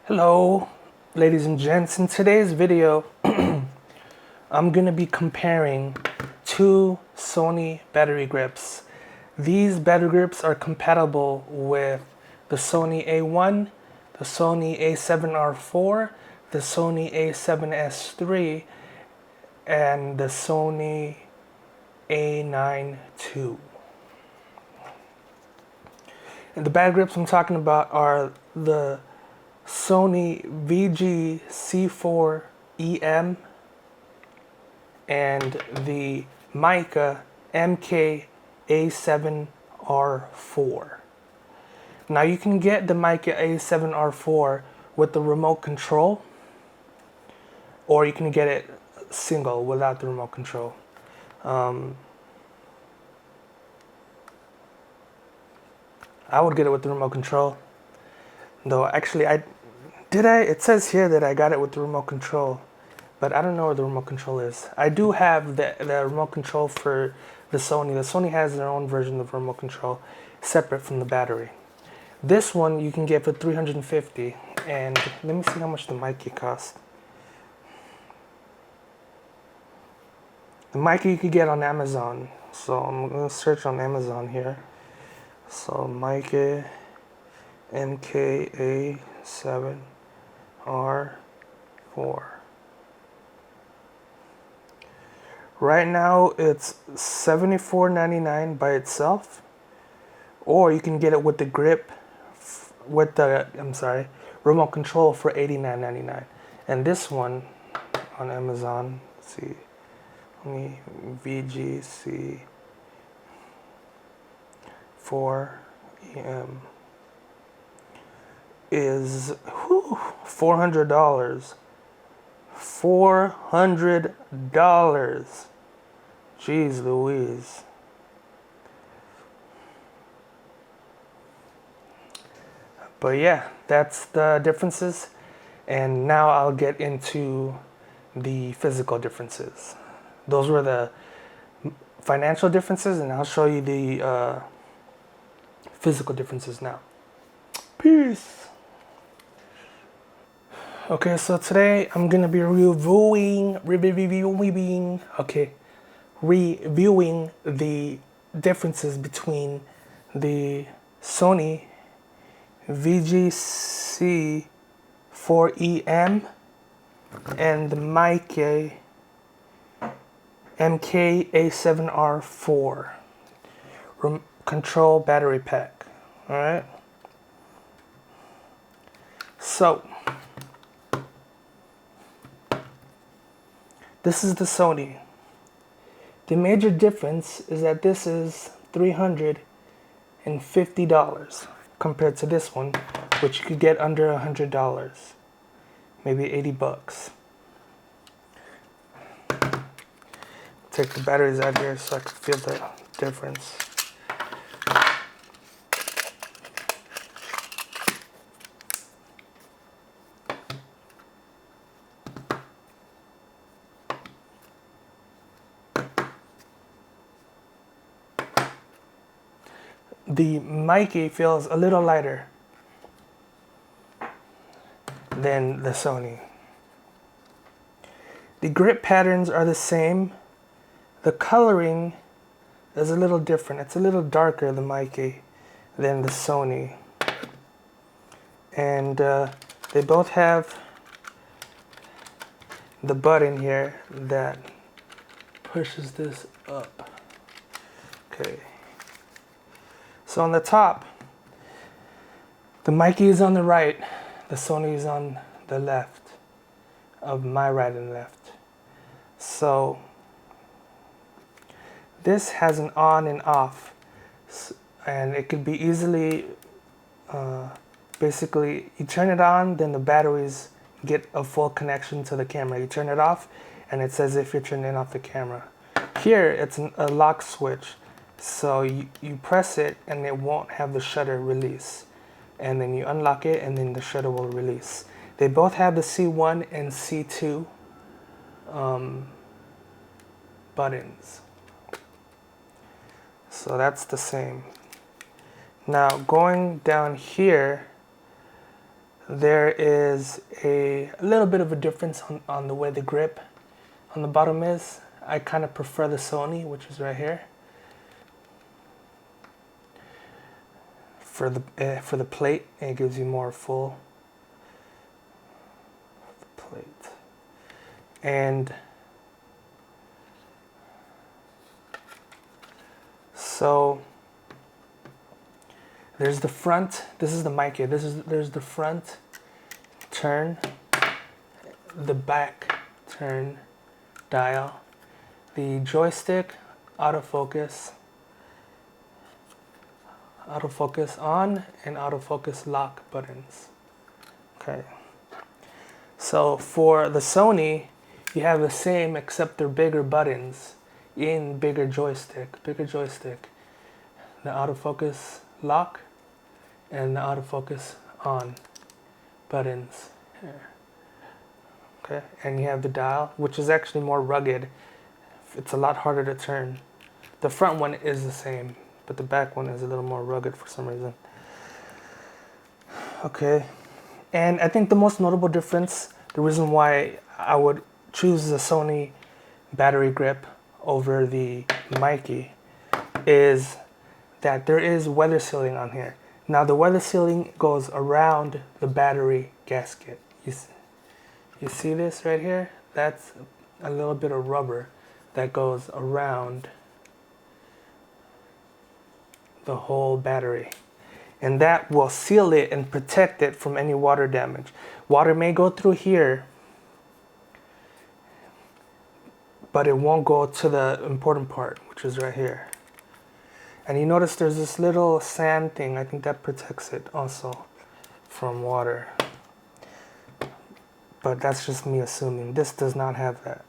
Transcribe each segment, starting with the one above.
Hello, ladies and gents. In today's video, I'm going to be comparing two Sony battery grips. These battery grips are compatible with the Sony A1, the Sony A7R4, the Sony A7S3, and the Sony A9 II. And the battery grips I'm talking about are the Sony VG-C4EM and the Meike MK-A7R4. Now you can get the Meike A7R4 with the remote control, or you can get it single without the remote control. I would get it with the remote control. Though actually it says here that I got it with the remote control, but I don't know where the remote control is. I do have the remote control for the Sony. The Sony has their own version of remote control separate from the battery. This one you can get for $350, and let me see how much the Meike cost. The Meike you could get on Amazon, so I'm gonna search on Amazon here. So Meike MK-A7R4. Right now it's $74.99 by itself, or you can get it with the grip, with the remote control for $89.99. And this one on Amazon, let's see, VG-C4EM is $400. $400. Jeez Louise. But yeah, that's the differences. And now I'll get into the physical differences. Those were the financial differences, and I'll show you the physical differences now. Peace. Okay, so today I'm gonna be reviewing the differences between the Sony VG-C4EM and the Meike MK-A7R4 control battery pack. All right. So this is the Sony. The major difference is that this is $350 compared to this one, which you could get under $100, maybe 80 bucks. Take the batteries out here so I can feel the difference. The Meike feels a little lighter than the Sony. The grip patterns are the same. The coloring is a little different. It's a little darker, the Meike, than the Sony. And they both have the button here that pushes this up. Okay. So on the top, the Meike is on the right, the Sony is on the left of my right and left. So this has an on and off, and it could be easily, basically you turn it on, then the batteries get a full connection to the camera. You turn it off and it's as if you're turning off the camera. Here it's a lock switch. So you press it and it won't have the shutter release. And then you unlock it and then the shutter will release. They both have the C1 and C2 buttons. So that's the same. Now going down here, there is a little bit of a difference on the way the grip on the bottom is. I kind of prefer the Sony, which is right here. For the plate, it gives you more full plate. And so there's the front. This is the Meike. There's the front turn, the back turn dial, the joystick, autofocus on, and autofocus lock buttons. Okay. So for the Sony, you have the same except they're bigger buttons in bigger joystick. The autofocus lock and the autofocus on buttons here. Okay, and you have the dial, which is actually more rugged. It's a lot harder to turn. The front one is the same, but the back one is a little more rugged for some reason. Okay, and I think the most notable difference, the reason why I would choose the Sony battery grip over the Meike, is that there is weather sealing on here. Now the weather sealing goes around the battery gasket. You see this right here? That's a little bit of rubber that goes around the whole battery. And that will seal it and protect it from any water damage. Water may go through here, but it won't go to the important part, which is right here. And you notice there's this little sand thing. I think that protects it also from water. But that's just me assuming. This does not have that.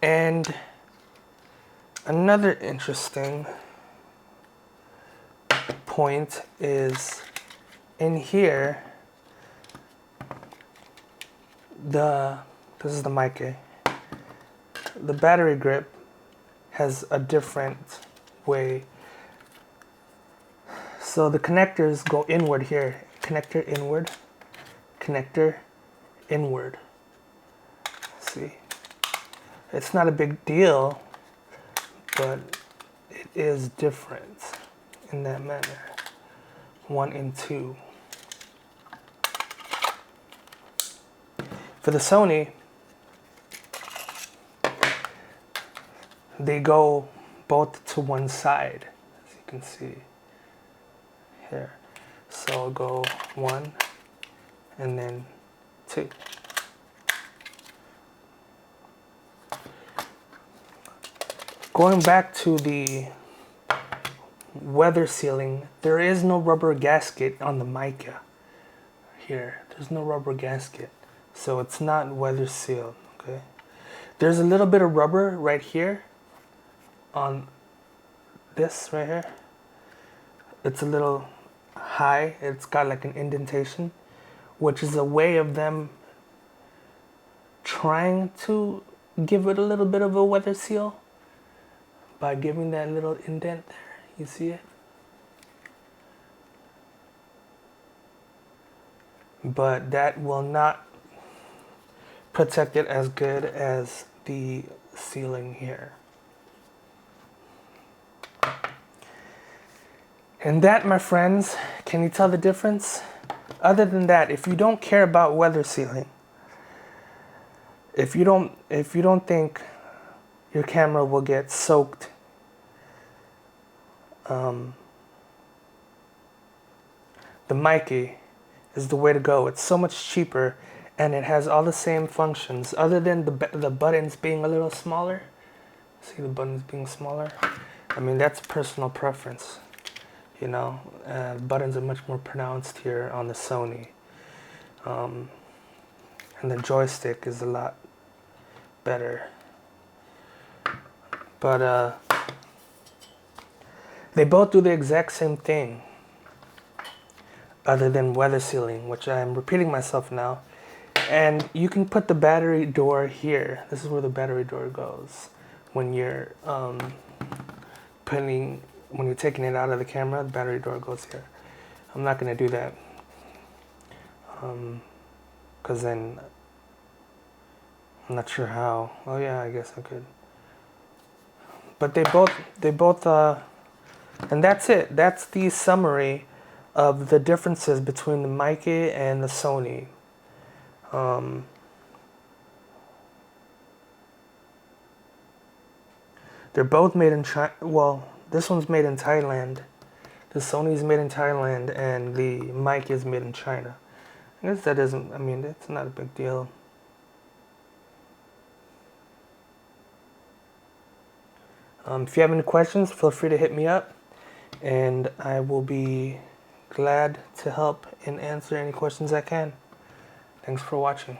And another interesting point is in here, this is the Meike. The battery grip has a different way. So the connectors go inward here. Connector inward. Connector inward. See? It's not a big deal, but it is different in that manner. 1 and 2. For the Sony, they go both to one side, as you can see here. So I'll go 1 and then 2. Going back to the weather sealing, there is no rubber gasket on the Meike here. There's no rubber gasket, so it's not weather sealed. Okay, there's a little bit of rubber right here on this right here. It's a little high. It's got like an indentation, which is a way of them trying to give it a little bit of a weather seal by giving that little indent there. You see it? But that will not protect it as good as the sealing here. And that, my friends, can you tell the difference? Other than that, if you don't care about weather sealing, if you don't think your camera will get soaked, the Meike is the way to go. It's so much cheaper, and it has all the same functions, other than the buttons being a little smaller. See the buttons being smaller? I mean, that's personal preference. You know, buttons are much more pronounced here on the Sony. And the joystick is a lot better. But they both do the exact same thing, other than weather sealing, which I'm repeating myself now. And you can put the battery door here. This is where the battery door goes. When you're when you're taking it out of the camera, the battery door goes here. I'm not going to do that Because then I'm not sure how. Oh yeah, I guess I could. But they both, and that's it. That's the summary of the differences between the Meike and the Sony. They're both made in China. Well, this one's made in Thailand. The Sony's made in Thailand, and the Meike is made in China. I guess that isn't. I mean, it's not a big deal. If you have any questions, feel free to hit me up, and I will be glad to help and answer any questions I can. Thanks for watching.